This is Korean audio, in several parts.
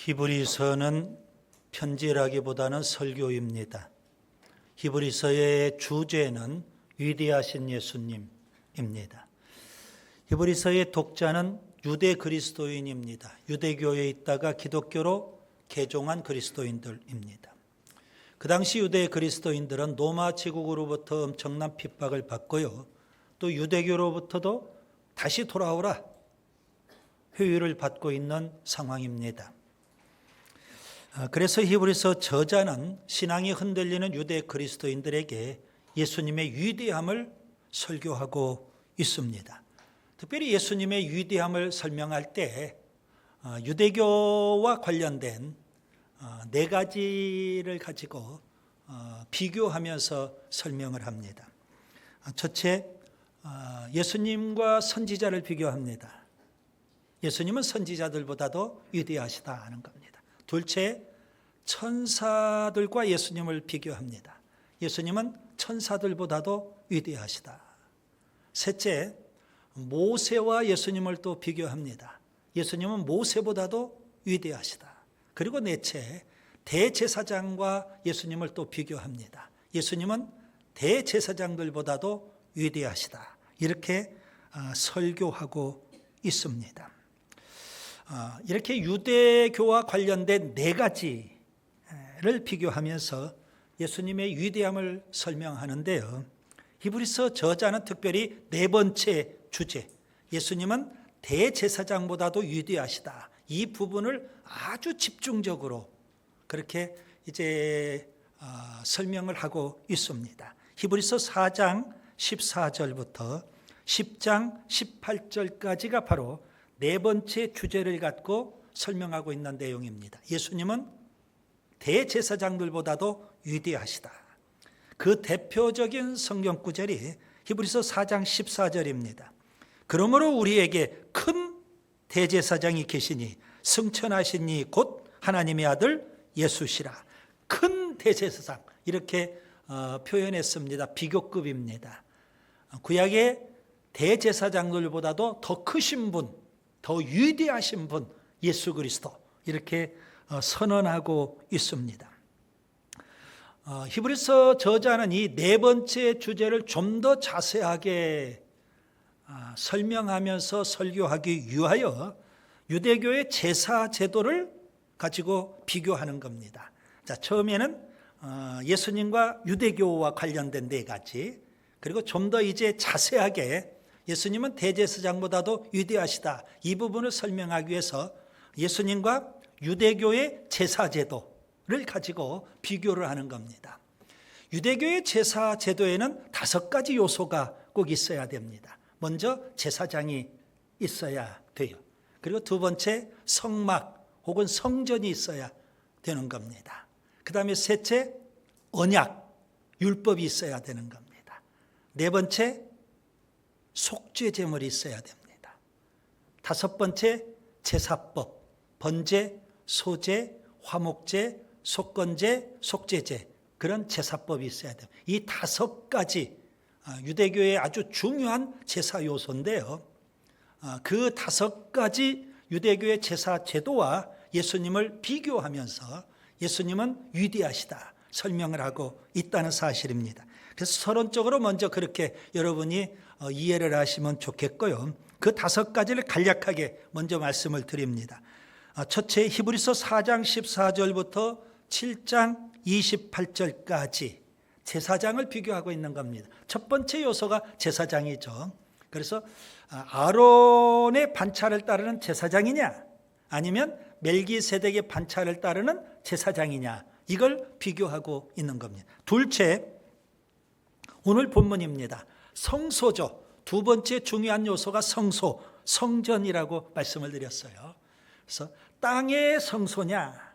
히브리서는 편지라기보다는 설교입니다. 히브리서의 주제는 위대하신 예수님입니다. 히브리서의 독자는 유대 그리스도인입니다. 유대교에 있다가 기독교로 개종한 그리스도인들입니다. 그 당시 유대 그리스도인들은 로마 제국으로부터 엄청난 핍박을 받고요. 또 유대교로부터도 다시 돌아오라 회유를 받고 있는 상황입니다. 그래서 히브리서 저자는 신앙이 흔들리는 유대 그리스도인들에게 예수님의 위대함을 설교하고 있습니다. 특별히 예수님의 위대함을 설명할 때 유대교와 관련된 네 가지를 가지고 비교하면서 설명을 합니다. 첫째, 예수님과 선지자를 비교합니다. 예수님은 선지자들보다도 위대하시다 하는 겁니다. 둘째, 천사들과 예수님을 비교합니다. 예수님은 천사들보다도 위대하시다. 셋째, 모세와 예수님을 또 비교합니다. 예수님은 모세보다도 위대하시다. 그리고 넷째, 대제사장과 예수님을 또 비교합니다. 예수님은 대제사장들보다도 위대하시다. 이렇게 설교하고 있습니다. 이렇게 유대교와 관련된 네 가지를 비교하면서 예수님의 위대함을 설명하는데요. 히브리서 저자는 특별히 네 번째 주제, 예수님은 대제사장보다도 위대하시다. 이 부분을 아주 집중적으로 그렇게 이제 설명을 하고 있습니다. 히브리서 4장 14절부터 10장 18절까지가 바로 네 번째 주제를 갖고 설명하고 있는 내용입니다. 예수님은 대제사장들보다도 위대하시다. 그 대표적인 성경 구절이 히브리서 4장 14절입니다. 그러므로 우리에게 큰 대제사장이 계시니 승천하신 이 곧 하나님의 아들 예수시라. 큰 대제사장 이렇게 표현했습니다. 비교급입니다. 구약의 대제사장들보다도 더 크신 분, 더 위대하신 분 예수 그리스도 이렇게 선언하고 있습니다. 히브리서 저자는 이 네 번째 주제를 좀 더 자세하게 설명하면서 설교하기 위하여 유대교의 제사 제도를 가지고 비교하는 겁니다. 자, 처음에는 예수님과 유대교와 관련된 네 가지, 그리고 좀 더 이제 자세하게 예수님은 대제사장보다도 위대하시다. 이 부분을 설명하기 위해서 예수님과 유대교의 제사 제도를 가지고 비교를 하는 겁니다. 유대교의 제사 제도에는 5가지 요소가 꼭 있어야 됩니다. 먼저 제사장이 있어야 돼요. 그리고 두 번째 성막 혹은 성전이 있어야 되는 겁니다. 그 다음에 셋째 언약, 율법이 있어야 되는 겁니다. 네 번째 속죄 제물이 있어야 됩니다. 다섯 번째 제사법, 번제, 소제, 화목제, 속건제, 속죄제 그런 제사법이 있어야 돼요. 이 5가지 유대교의 아주 중요한 제사 요소인데요. 그 5가지 유대교의 제사 제도와 예수님을 비교하면서 예수님은 위대하시다 설명을 하고 있다는 사실입니다. 그래서 서론적으로 먼저 그렇게 여러분이 이해를 하시면 좋겠고요. 그 5가지를 간략하게 먼저 말씀을 드립니다. 첫째, 히브리서 4장 14절부터 7장 28절까지 제사장을 비교하고 있는 겁니다. 첫 번째 요소가 제사장이죠. 그래서 아론의 반차를 따르는 제사장이냐 아니면 멜기세덱의 반차를 따르는 제사장이냐 이걸 비교하고 있는 겁니다. 둘째, 오늘 본문입니다. 성소죠. 두 번째 중요한 요소가 성소, 성전이라고 말씀을 드렸어요. 그래서 땅의 성소냐,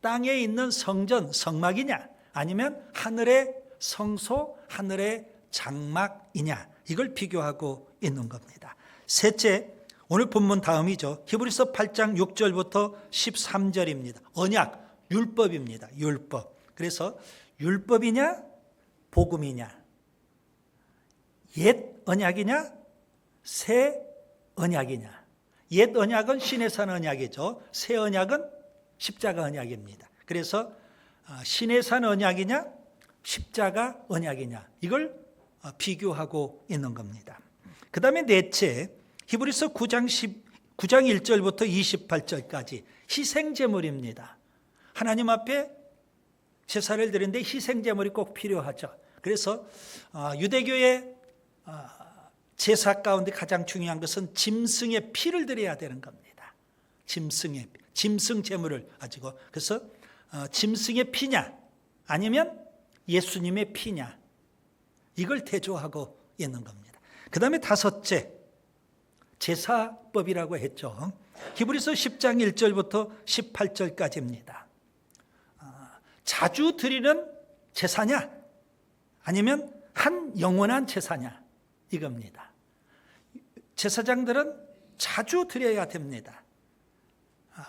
땅에 있는 성전, 성막이냐, 아니면 하늘의 성소, 하늘의 장막이냐, 이걸 비교하고 있는 겁니다. 셋째, 오늘 본문 다음이죠. 히브리서 8장 6절부터 13절입니다. 언약, 율법입니다. 율법. 그래서 율법이냐, 복음이냐, 옛 언약이냐, 새 언약이냐. 옛 언약은 신의 산 언약이죠. 새 언약은 십자가 언약입니다. 그래서 시내산 언약이냐 십자가 언약이냐 이걸 비교하고 있는 겁니다. 그 다음에 넷째, 히브리서 9장 1절부터 28절까지 희생제물입니다. 하나님 앞에 제사를 드리는데 희생제물이 꼭 필요하죠. 그래서 유대교의 제사 가운데 가장 중요한 것은 짐승의 피를 드려야 되는 겁니다. 짐승 제물을 가지고, 그래서 짐승의 피냐 아니면 예수님의 피냐 이걸 대조하고 있는 겁니다. 그 다음에 다섯째, 제사법이라고 했죠. 히브리서 10장 1절부터 18절까지입니다. 자주 드리는 제사냐 아니면 한 영원한 제사냐 이겁니다. 제사장들은 자주 드려야 됩니다.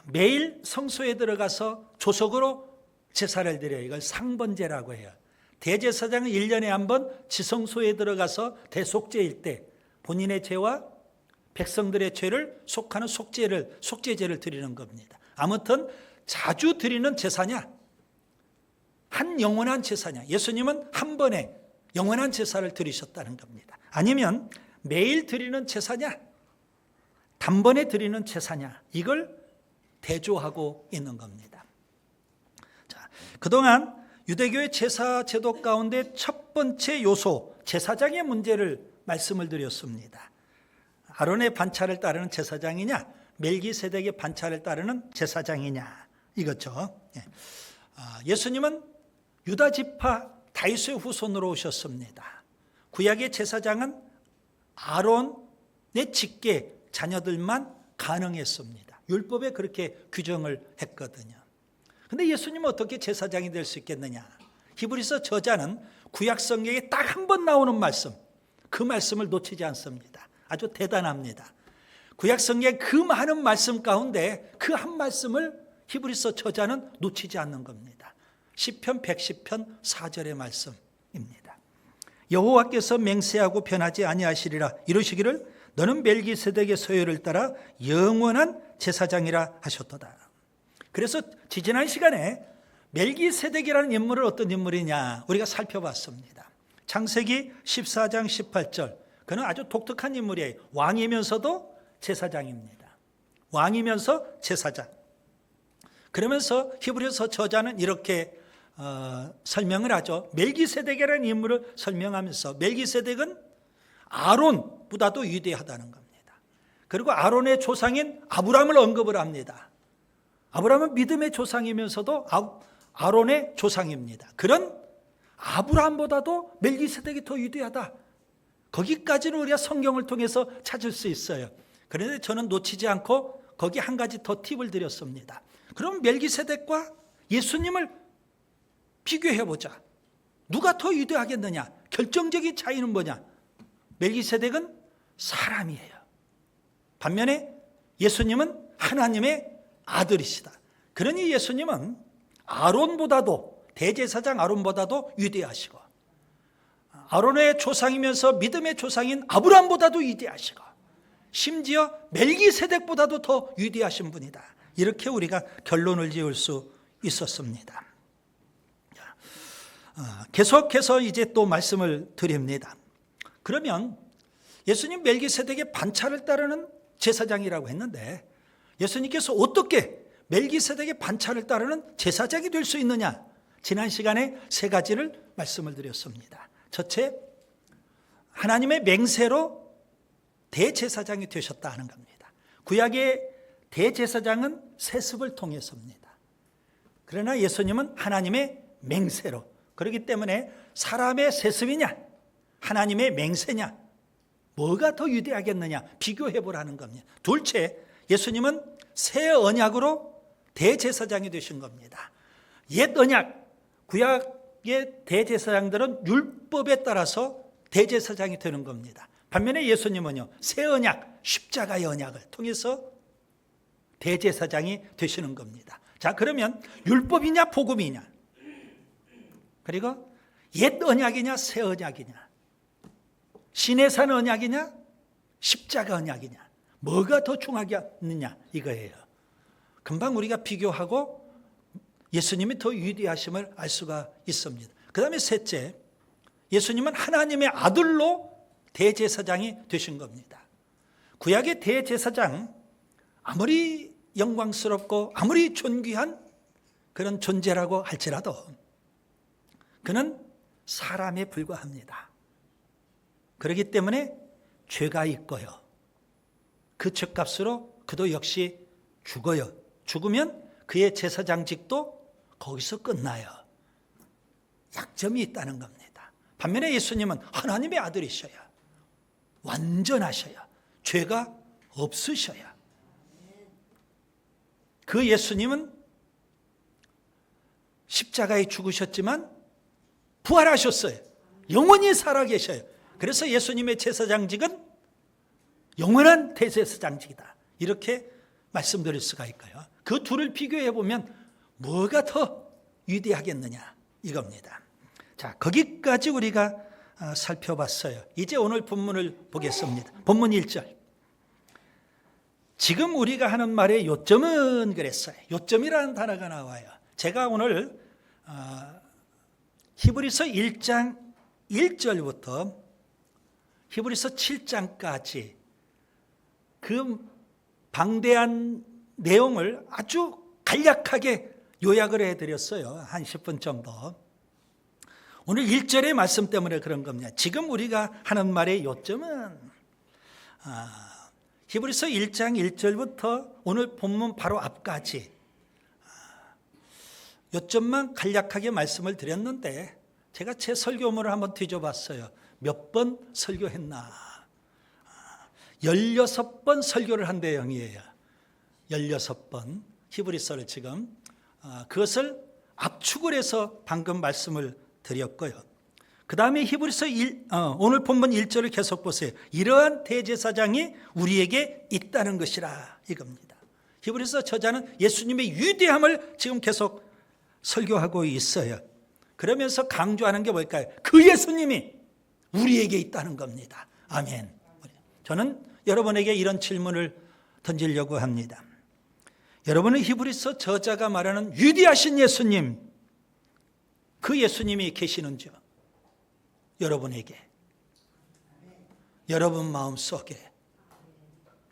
매일 성소에 들어가서 조석으로 제사를 드려요. 이걸 상번제라고 해요. 대제사장은 1년에 한 번 지성소에 들어가서 대속죄일 때 본인의 죄와 백성들의 죄를 속하는 속죄제를 드리는 겁니다. 아무튼 자주 드리는 제사냐 한 영원한 제사냐, 예수님은 한 번에 영원한 제사를 드리셨다는 겁니다. 아니면 매일 드리는 제사냐 단번에 드리는 제사냐 이걸 대조하고 있는 겁니다. 자, 그동안 유대교의 제사 제도 가운데 첫 번째 요소 제사장의 문제를 말씀을 드렸습니다. 아론의 반차를 따르는 제사장이냐 멜기세덱의 반차를 따르는 제사장이냐 이거죠. 예수님은 유다 지파 다윗의 후손으로 오셨습니다. 구약의 제사장은 아론의 직계 자녀들만 가능했습니다. 율법에 그렇게 규정을 했거든요. 그런데 예수님은 어떻게 제사장이 될 수 있겠느냐? 히브리서 저자는 구약 성경에 딱 한 번 나오는 말씀, 그 말씀을 놓치지 않습니다. 아주 대단합니다. 구약 성경의 그 많은 말씀 가운데 그 한 말씀을 히브리서 저자는 놓치지 않는 겁니다. 시편 110편 4절의 말씀입니다. 여호와께서 맹세하고 변하지 아니하시리라 이르시기를 너는 멜기세덱의 서열을 따라 영원한 제사장이라 하셨도다. 그래서 지지난 시간에 멜기세덱이라는 인물은 어떤 인물이냐 우리가 살펴봤습니다. 창세기 14장 18절, 그는 아주 독특한 인물이에요. 왕이면서도 제사장입니다. 왕이면서 제사장. 그러면서 히브리서 저자는 이렇게 설명을 하죠. 멜기세덱이라는 인물을 설명하면서 멜기세덱은 아론보다도 위대하다는 겁니다. 그리고 아론의 조상인 아브라함을 언급을 합니다. 아브라함은 믿음의 조상이면서도 아론의 조상입니다. 그런 아브라함보다도 멜기세덱이 더 위대하다. 거기까지는 우리가 성경을 통해서 찾을 수 있어요. 그런데 저는 놓치지 않고 거기 한 가지 더 팁을 드렸습니다. 그럼 멜기세덱과 예수님을 비교해보자. 누가 더 위대하겠느냐? 결정적인 차이는 뭐냐? 멜기세덱은 사람이에요. 반면에 예수님은 하나님의 아들이시다. 그러니 예수님은 아론보다도, 대제사장 아론보다도 위대하시고, 아론의 조상이면서 믿음의 조상인 아브라함보다도 위대하시고, 심지어 멜기세덱보다도 더 위대하신 분이다. 이렇게 우리가 결론을 지을 수 있었습니다. 계속해서 이제 또 말씀을 드립니다. 그러면 예수님 멜기세덱의 반차를 따르는 제사장이라고 했는데 예수님께서 어떻게 멜기세덱의 반차를 따르는 제사장이 될 수 있느냐? 지난 시간에 세 가지를 말씀을 드렸습니다. 첫째, 하나님의 맹세로 대제사장이 되셨다 하는 겁니다. 구약의 대제사장은 세습을 통해서입니다. 그러나 예수님은 하나님의 맹세로, 그렇기 때문에 사람의 세습이냐 하나님의 맹세냐 뭐가 더 위대하겠느냐 비교해보라는 겁니다. 둘째, 예수님은 새 언약으로 대제사장이 되신 겁니다. 옛 언약, 구약의 대제사장들은 율법에 따라서 대제사장이 되는 겁니다. 반면에 예수님은요, 새 언약, 십자가의 언약을 통해서 대제사장이 되시는 겁니다. 자, 그러면 율법이냐 복음이냐, 그리고 옛 언약이냐 새 언약이냐, 시내산 언약이냐 십자가 언약이냐, 뭐가 더 중하겠느냐 이거예요. 금방 우리가 비교하고 예수님이 더 위대하심을 알 수가 있습니다. 그 다음에 셋째, 예수님은 하나님의 아들로 대제사장이 되신 겁니다. 구약의 대제사장, 아무리 영광스럽고 아무리 존귀한 그런 존재라고 할지라도 그는 사람에 불과합니다. 그렇기 때문에 죄가 있고요. 그 죄값으로 그도 역시 죽어요. 죽으면 그의 제사장직도 거기서 끝나요. 약점이 있다는 겁니다. 반면에 예수님은 하나님의 아들이셔야, 완전하셔야, 죄가 없으셔야. 그 예수님은 십자가에 죽으셨지만 부활하셨어요. 영원히 살아계셔요. 그래서 예수님의 제사장직은 영원한 대제사장직이다. 이렇게 말씀드릴 수가 있고요. 그 둘을 비교해 보면 뭐가 더 위대하겠느냐 이겁니다. 자, 거기까지 우리가 살펴봤어요. 이제 오늘 본문을 보겠습니다. 본문 1절. 지금 우리가 하는 말의 요점은 그랬어요. 요점이라는 단어가 나와요. 제가 오늘 히브리서 1장 1절부터 히브리서 7장까지 그 방대한 내용을 아주 간략하게 요약을 해드렸어요. 한 10분 정도. 오늘 1절의 말씀 때문에 그런 겁니다. 지금 우리가 하는 말의 요점은 히브리서 1장 1절부터 오늘 본문 바로 앞까지 요점만 간략하게 말씀을 드렸는데 제가 제 설교문을 한번 뒤져봤어요. 몇 번 설교했나. 16번 설교를 한 내용이에요. 16번 히브리서를 지금 그것을 압축을 해서 방금 말씀을 드렸고요. 그 다음에 히브리서 오늘 본문 1절을 계속 보세요. 이러한 대제사장이 우리에게 있다는 것이라 이겁니다. 히브리서 저자는 예수님의 위대함을 지금 계속 설교하고 있어요. 그러면서 강조하는 게 뭘까요? 그 예수님이 우리에게 있다는 겁니다. 아멘. 저는 여러분에게 이런 질문을 던지려고 합니다. 여러분은 히브리서 저자가 말하는 위대하신 예수님, 그 예수님이 계시는지요? 여러분에게, 여러분 마음속에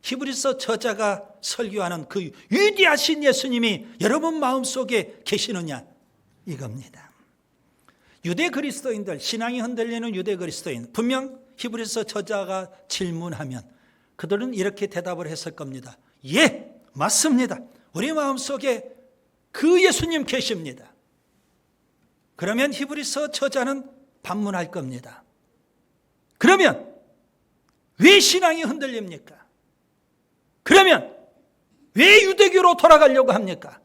히브리서 저자가 설교하는 그 위대하신 예수님이 여러분 마음속에 계시느냐 이겁니다. 유대 그리스도인들, 신앙이 흔들리는 유대 그리스도인, 분명 히브리서 저자가 질문하면 그들은 이렇게 대답을 했을 겁니다. 예, 맞습니다. 우리 마음속에 그 예수님 계십니다. 그러면 히브리서 저자는 반문할 겁니다. 그러면 왜 신앙이 흔들립니까? 그러면 왜 유대교로 돌아가려고 합니까?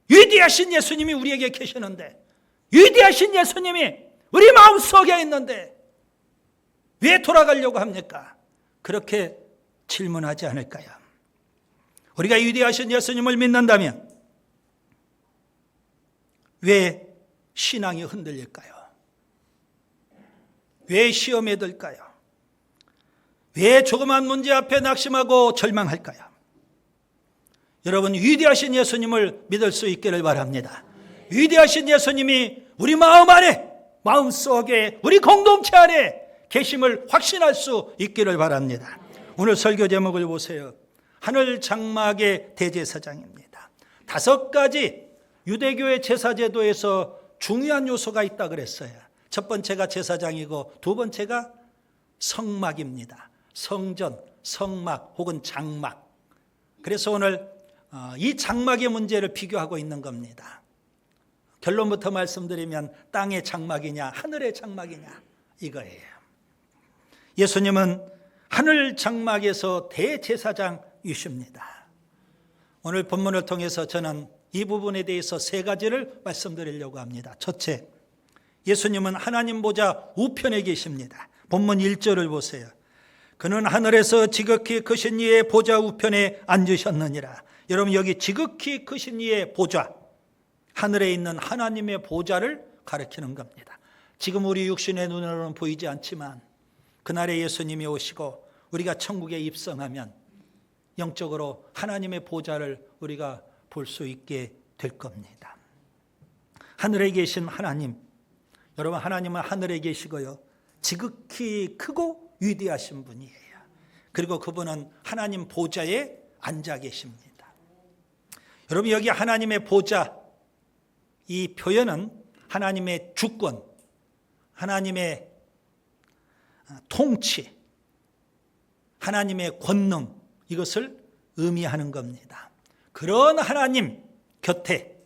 위대하신 예수님이 우리에게 계시는데, 위대하신 예수님이 우리 마음속에 있는데 왜 돌아가려고 합니까? 그렇게 질문하지 않을까요? 우리가 위대하신 예수님을 믿는다면 왜 신앙이 흔들릴까요? 왜 시험에 들까요? 왜 조그만 문제 앞에 낙심하고 절망할까요? 여러분, 위대하신 예수님을 믿을 수 있기를 바랍니다. 위대하신 예수님이 우리 마음 안에, 마음속에, 우리 공동체 안에 계심을 확신할 수 있기를 바랍니다. 오늘 설교 제목을 보세요. 하늘 장막의 대제사장입니다. 5가지 유대교의 제사제도에서 중요한 요소가 있다 그랬어요. 첫 번째가 제사장이고 두 번째가 성막입니다. 성전, 성막 혹은 장막. 그래서 오늘 이 장막의 문제를 비교하고 있는 겁니다. 결론부터 말씀드리면 땅의 장막이냐 하늘의 장막이냐 이거예요. 예수님은 하늘 장막에서 대제사장이십니다. 오늘 본문을 통해서 저는 이 부분에 대해서 3가지를 말씀드리려고 합니다. 첫째, 예수님은 하나님 보좌 우편에 계십니다. 본문 1절을 보세요. 그는 하늘에서 지극히 크신 이의 보좌 우편에 앉으셨느니라. 여러분, 여기 지극히 크신 이의 보좌, 하늘에 있는 하나님의 보좌를 가리키는 겁니다. 지금 우리 육신의 눈으로는 보이지 않지만 그날에 예수님이 오시고 우리가 천국에 입성하면 영적으로 하나님의 보좌를 우리가 볼 수 있게 될 겁니다. 하늘에 계신 하나님, 여러분 하나님은 하늘에 계시고요, 지극히 크고 위대하신 분이에요. 그리고 그분은 하나님 보좌에 앉아 계십니다. 여러분 여기 하나님의 보좌, 이 표현은 하나님의 주권, 하나님의 통치, 하나님의 권능, 이것을 의미하는 겁니다. 그런 하나님 곁에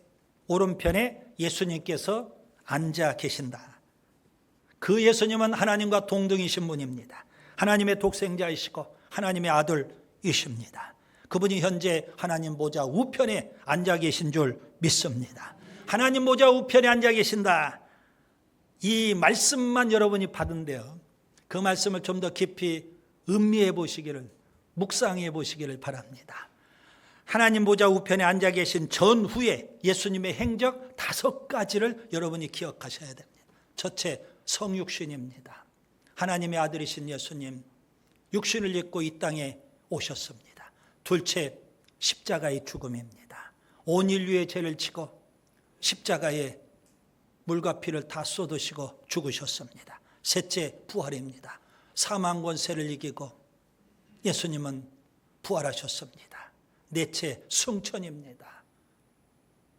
오른편에 예수님께서 앉아 계신다. 그 예수님은 하나님과 동등이신 분입니다. 하나님의 독생자이시고 하나님의 아들이십니다. 그분이 현재 하나님 보좌 우편에 앉아 계신 줄 믿습니다. 하나님 보좌 우편에 앉아 계신다. 이 말씀만 여러분이 받은데요, 그 말씀을 좀 더 깊이 음미해 보시기를, 묵상해 보시기를 바랍니다. 하나님 보좌 우편에 앉아 계신 전후에 예수님의 행적 5가지를 여러분이 기억하셔야 됩니다. 첫째, 성육신입니다. 하나님의 아들이신 예수님 육신을 입고 이 땅에 오셨습니다. 둘째, 십자가의 죽음입니다. 온 인류의 죄를 지고 십자가에 물과 피를 다 쏟으시고 죽으셨습니다. 셋째, 부활입니다. 사망 권세를 이기고 예수님은 부활하셨습니다. 넷째, 승천입니다.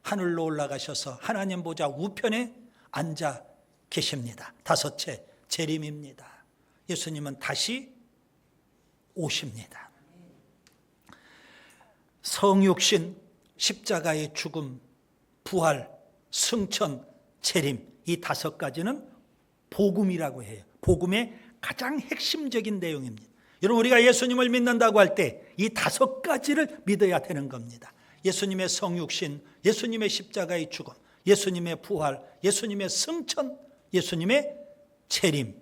하늘로 올라가셔서 하나님 보좌 우편에 앉아 계십니다. 다섯째, 재림입니다. 예수님은 다시 오십니다. 성육신, 십자가의 죽음, 부활, 승천, 재림, 이 5가지는 복음이라고 해요. 복음의 가장 핵심적인 내용입니다. 여러분 우리가 예수님을 믿는다고 할 때 이 5가지를 믿어야 되는 겁니다. 예수님의 성육신, 예수님의 십자가의 죽음, 예수님의 부활, 예수님의 승천, 예수님의 재림.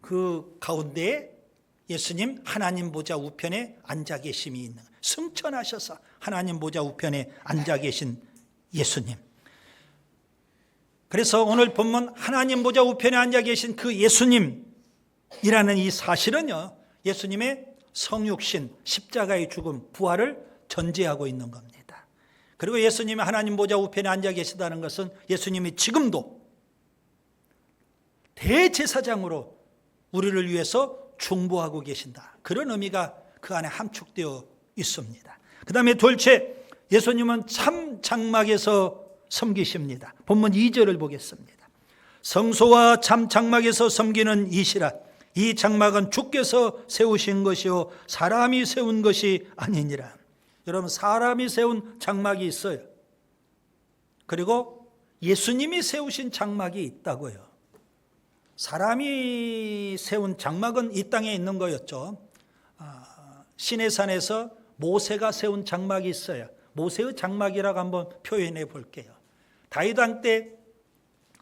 그 가운데에 예수님 하나님 보좌 우편에 앉아 계심이 있는, 승천하셔서 하나님 보좌 우편에 앉아 계신 예수님. 그래서 오늘 본문 하나님 보좌 우편에 앉아 계신 그 예수님이라는 이 사실은요, 예수님의 성육신, 십자가의 죽음, 부활을 전제하고 있는 겁니다. 그리고 예수님이 하나님 보좌 우편에 앉아 계시다는 것은 예수님이 지금도 대제사장으로 우리를 위해서 중보하고 계신다, 그런 의미가 그 안에 함축되어 있습니다. 그 다음에 둘째, 예수님은 참 장막에서 섬기십니다. 본문 2절을 보겠습니다. 성소와 참 장막에서 섬기는 이시라. 이 장막은 주께서 세우신 것이요 사람이 세운 것이 아니니라. 여러분 사람이 세운 장막이 있어요. 그리고 예수님이 세우신 장막이 있다고요. 사람이 세운 장막은 이 땅에 있는 거였죠. 시내산에서 모세가 세운 장막이 있어요. 모세의 장막이라고 한번 표현해 볼게요. 다윗 왕 때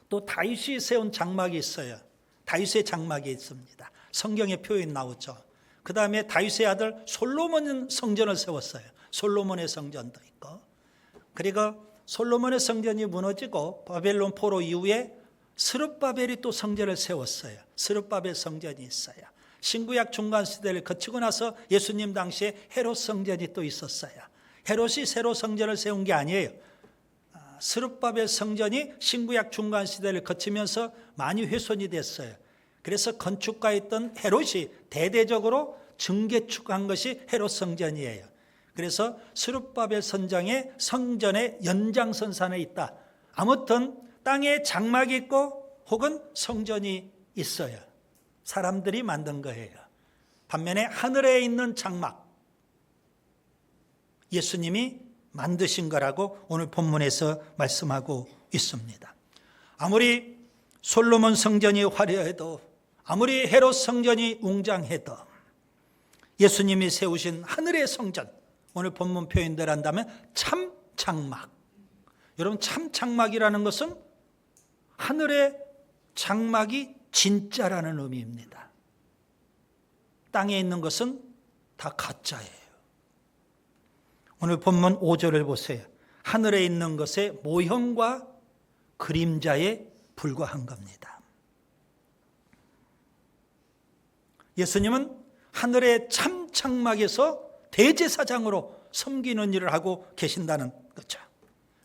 또 다윗이 세운 장막이 있어요. 다윗의 장막이 있습니다. 성경에 표현 나오죠. 그 다음에 다윗의 아들 솔로몬은 성전을 세웠어요. 솔로몬의 성전도 있고. 그리고 솔로몬의 성전이 무너지고 바벨론 포로 이후에 스룹바벨이 또 성전을 세웠어요. 스룹바벨 성전이 있어요. 신구약 중간 시대를 거치고 나서 예수님 당시에 헤롯 성전이 또 있었어요. 헤롯이 새로 성전을 세운 게 아니에요. 스룹바벨 성전이 신구약 중간 시대를 거치면서 많이 훼손이 됐어요. 그래서 건축가였던 헤롯이 대대적으로 증개축한 것이 헤롯 성전이에요. 그래서 스룹바벨 성전의 연장선상에 있다. 아무튼 땅에 장막이 있고 혹은 성전이 있어요. 사람들이 만든 거예요. 반면에 하늘에 있는 장막, 예수님이 만드신 거라고 오늘 본문에서 말씀하고 있습니다. 아무리 솔로몬 성전이 화려해도, 아무리 헤롯 성전이 웅장해도 예수님이 세우신 하늘의 성전, 오늘 본문 표현대로 한다면 참 장막. 여러분 참 장막이라는 것은 하늘의 장막이 진짜라는 의미입니다. 땅에 있는 것은 다 가짜예요. 오늘 본문 5절을 보세요. 하늘에 있는 것의 모형과 그림자에 불과한 겁니다. 예수님은 하늘의 참 장막에서 대제사장으로 섬기는 일을 하고 계신다는 거죠.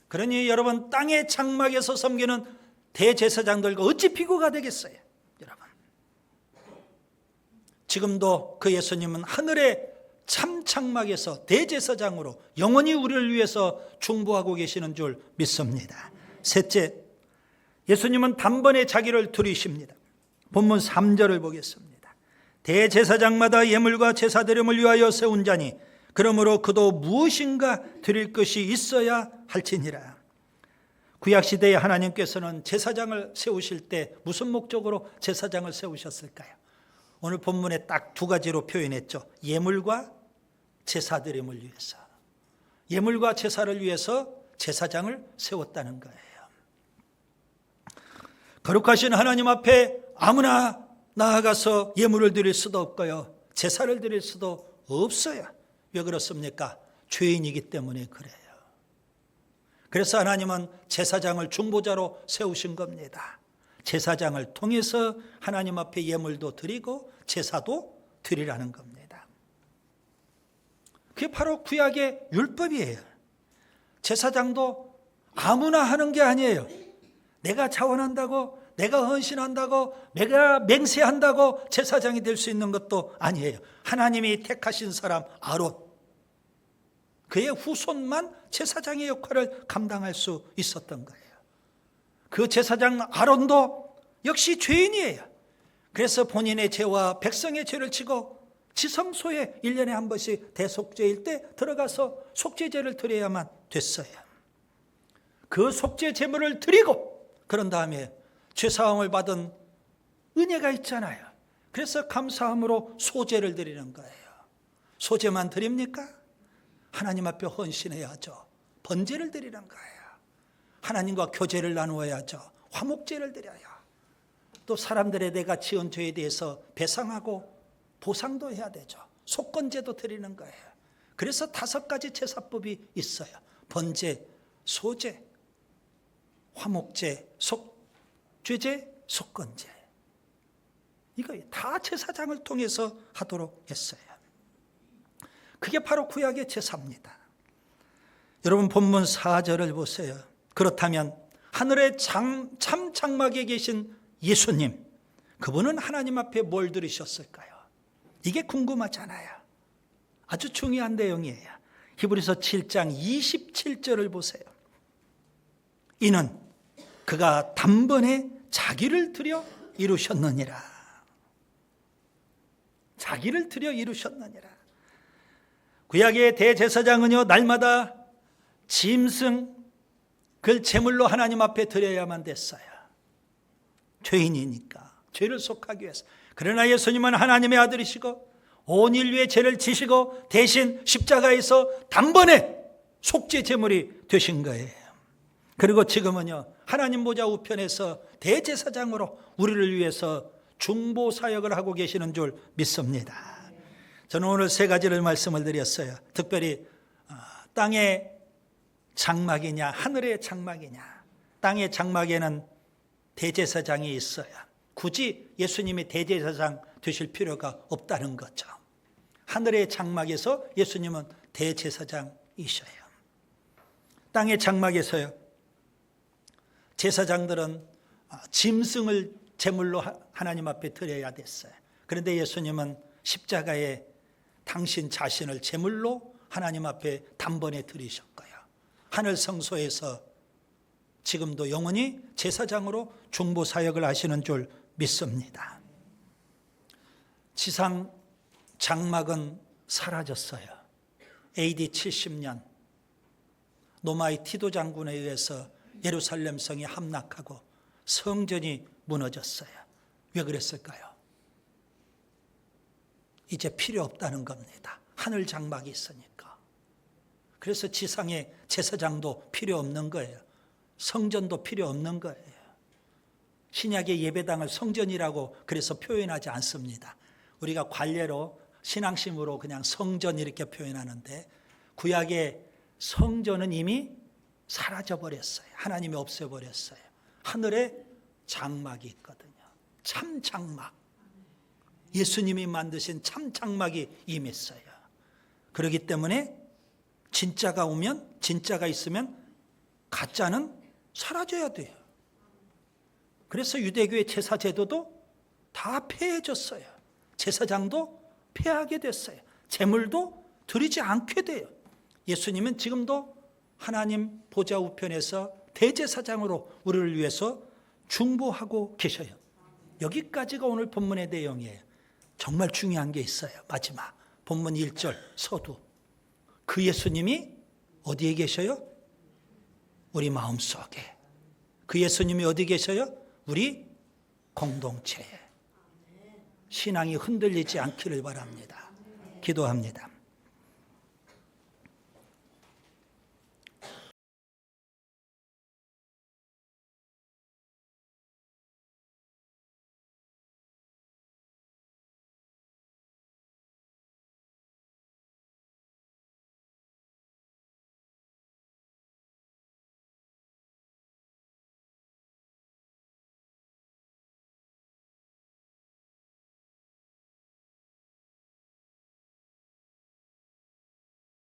그러니 여러분, 땅의 장막에서 섬기는 대제사장들과 어찌 비교가 되겠어요? 여러분, 지금도 그 예수님은 하늘의 참 장막에서 대제사장으로 영원히 우리를 위해서 중보하고 계시는 줄 믿습니다. 셋째, 예수님은 단번에 자기를 드리십니다. 본문 3절을 보겠습니다. 대제사장마다 예물과 제사드림을 위하여 세운 자니 그러므로 그도 무엇인가 드릴 것이 있어야 할지니라. 구약시대에 하나님께서는 제사장을 세우실 때 무슨 목적으로 제사장을 세우셨을까요? 오늘 본문에 딱 두 가지로 표현했죠. 예물과 제사드림을 위해서. 예물과 제사를 위해서 제사장을 세웠다는 거예요. 거룩하신 하나님 앞에 아무나 나아가서 예물을 드릴 수도 없고요, 제사를 드릴 수도 없어요. 왜 그렇습니까? 죄인이기 때문에 그래요. 그래서 하나님은 제사장을 중보자로 세우신 겁니다. 제사장을 통해서 하나님 앞에 예물도 드리고 제사도 드리라는 겁니다. 그게 바로 구약의 율법이에요. 제사장도 아무나 하는 게 아니에요. 내가 자원한다고, 내가 헌신한다고, 내가 맹세한다고 제사장이 될 수 있는 것도 아니에요. 하나님이 택하신 사람 아론, 그의 후손만 제사장의 역할을 감당할 수 있었던 거예요. 그 제사장 아론도 역시 죄인이에요. 그래서 본인의 죄와 백성의 죄를 지고 지성소에 1년에 한 번씩 대속죄일 때 들어가서 속죄제를 드려야만 됐어요. 그 속죄 제물을 드리고 그런 다음에 죄사함을 받은 은혜가 있잖아요. 그래서 감사함으로 소제를 드리는 거예요. 소제만 드립니까? 하나님 앞에 헌신해야죠. 번제를 드리는 거예요. 하나님과 교제를 나누어야죠. 화목제를 드려요. 또 사람들의 내가 지은 죄에 대해서 배상하고 보상도 해야 되죠. 속건제도 드리는 거예요. 그래서 5가지 제사법이 있어요. 번제, 소제, 화목제, 속죄제, 속건제. 이거 다 제사장을 통해서 하도록 했어요. 그게 바로 구약의 제사입니다. 여러분, 본문 4절을 보세요. 그렇다면 하늘의 참 장막에 계신 예수님, 그분은 하나님 앞에 뭘 들으셨을까요? 이게 궁금하잖아요. 아주 중요한 내용이에요. 히브리서 7장 27절을 보세요. 이는 그가 단번에 자기를 드려 이루셨느니라. 자기를 드려 이루셨느니라. 구약의 대제사장은요, 날마다 짐승, 그걸 제물로 하나님 앞에 드려야만 됐어요. 죄인이니까, 죄를 속하기 위해서. 그러나 예수님은 하나님의 아들이시고 온 인류의 죄를 지시고 대신 십자가에서 단번에 속죄 제물이 되신 거예요. 그리고 지금은요, 하나님 보좌 우편에서 대제사장으로 우리를 위해서 중보 사역을 하고 계시는 줄 믿습니다. 저는 오늘 3가지를 말씀을 드렸어요. 특별히 땅의 장막이냐 하늘의 장막이냐. 땅의 장막에는 대제사장이 있어야 굳이 예수님이 대제사장 되실 필요가 없다는 거죠. 하늘의 장막에서 예수님은 대제사장이셔요. 땅의 장막에서요, 제사장들은 짐승을 제물로 하나님 앞에 드려야 됐어요. 그런데 예수님은 십자가에 당신 자신을 제물로 하나님 앞에 단번에 드리셨고요. 하늘 성소에서 지금도 영원히 제사장으로 중보 사역을 하시는 줄 믿습니다. 지상 장막은 사라졌어요. AD 70년 노마의 티도 장군에 의해서 예루살렘 성이 함락하고 성전이 무너졌어요. 왜 그랬을까요? 이제 필요 없다는 겁니다. 하늘 장막이 있으니까. 그래서 지상의 제사장도 필요 없는 거예요. 성전도 필요 없는 거예요. 신약의 예배당을 성전이라고 그래서 표현하지 않습니다. 우리가 관례로 신앙심으로 그냥 성전 이렇게 표현하는데, 구약의 성전은 이미 사라져버렸어요. 하나님이 없애버렸어요. 하늘에 장막이 있거든요. 참 장막. 예수님이 만드신 참 장막이 임했어요. 그렇기 때문에 진짜가 오면, 진짜가 있으면 가짜는 사라져야 돼요. 그래서 유대교의 제사 제도도 다 폐해졌어요. 제사장도 폐하게 됐어요. 제물도 드리지 않게 돼요. 예수님은 지금도 하나님 보좌 우편에서 대제사장으로 우리를 위해서 중보하고 계셔요. 여기까지가 오늘 본문의 내용이에요. 정말 중요한 게 있어요. 마지막 본문 1절 서두. 그 예수님이 어디에 계셔요? 우리 마음속에. 그 예수님이 어디 계셔요? 우리 공동체에. 신앙이 흔들리지 않기를 바랍니다. 기도합니다.